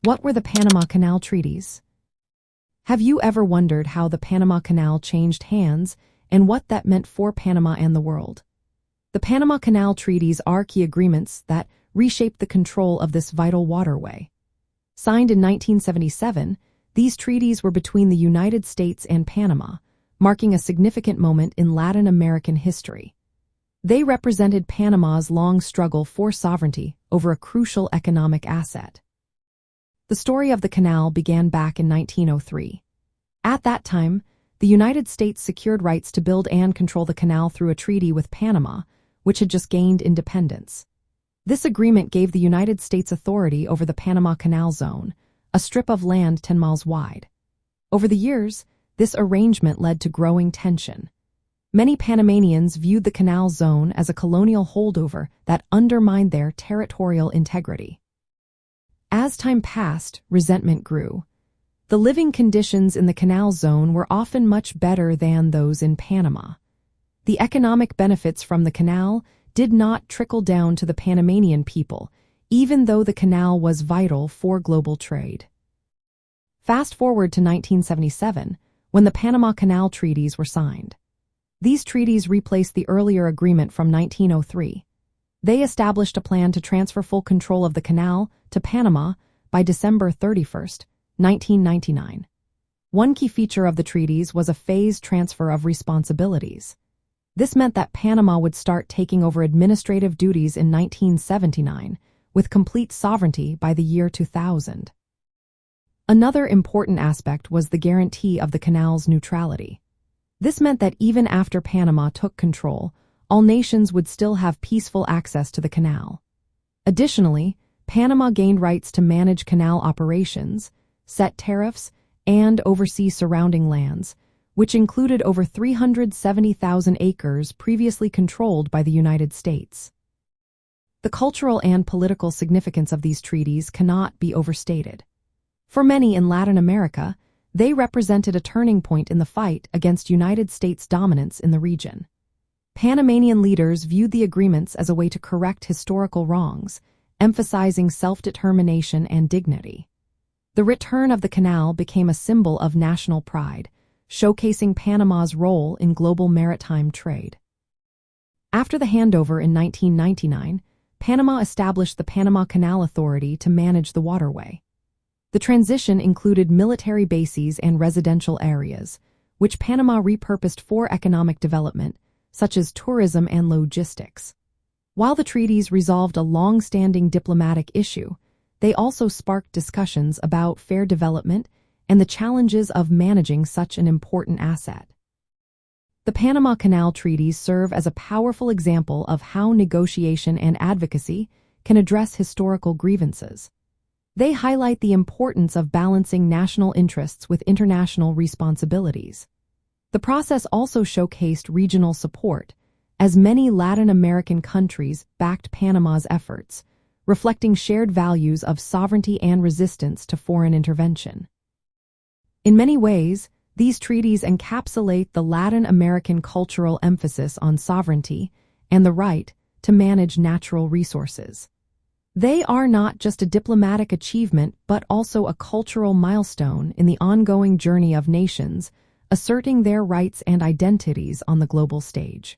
What were the Panama Canal Treaties? Have you ever wondered how the Panama Canal changed hands and what that meant for Panama and the world? The Panama Canal Treaties are key agreements that reshaped the control of this vital waterway. Signed in 1977, these treaties were between the United States and Panama, marking a significant moment in Latin American history. They represented Panama's long struggle for sovereignty over a crucial economic asset. The story of the canal began back in 1903. At that time, the United States secured rights to build and control the canal through a treaty with Panama, which had just gained independence. This agreement gave the United States authority over the Panama Canal Zone, a strip of land 10 miles wide. Over the years, this arrangement led to growing tension. Many Panamanians viewed the canal zone as a colonial holdover that undermined their territorial integrity. As time passed, resentment grew. The living conditions in the canal zone were often much better than those in Panama. The economic benefits from the canal did not trickle down to the Panamanian people, even though the canal was vital for global trade. Fast forward to 1977, when the Panama Canal Treaties were signed. These treaties replaced the earlier agreement from 1903. They established a plan to transfer full control of the canal to Panama by December 31, 1999. One key feature of the treaties was a phased transfer of responsibilities. This meant that Panama would start taking over administrative duties in 1979, with complete sovereignty by the year 2000. Another important aspect was the guarantee of the canal's neutrality. This meant that even after Panama took control, all nations would still have peaceful access to the canal. Additionally, Panama gained rights to manage canal operations, set tariffs, and oversee surrounding lands, which included over 370,000 acres previously controlled by the United States. The cultural and political significance of these treaties cannot be overstated. For many in Latin America, they represented a turning point in the fight against United States dominance in the region. Panamanian leaders viewed the agreements as a way to correct historical wrongs, emphasizing self-determination and dignity. The return of the canal became a symbol of national pride, showcasing Panama's role in global maritime trade. After the handover in 1999, Panama established the Panama Canal Authority to manage the waterway. The transition included military bases and residential areas, which Panama repurposed for economic development, such as tourism and logistics. While the treaties resolved a long-standing diplomatic issue, they also sparked discussions about fair development and the challenges of managing such an important asset. The Panama Canal Treaties serve as a powerful example of how negotiation and advocacy can address historical grievances. They highlight the importance of balancing national interests with international responsibilities. The process also showcased regional support, as many Latin American countries backed Panama's efforts, reflecting shared values of sovereignty and resistance to foreign intervention. In many ways, these treaties encapsulate the Latin American cultural emphasis on sovereignty and the right to manage natural resources. They are not just a diplomatic achievement but also a cultural milestone in the ongoing journey of nations asserting their rights and identities on the global stage.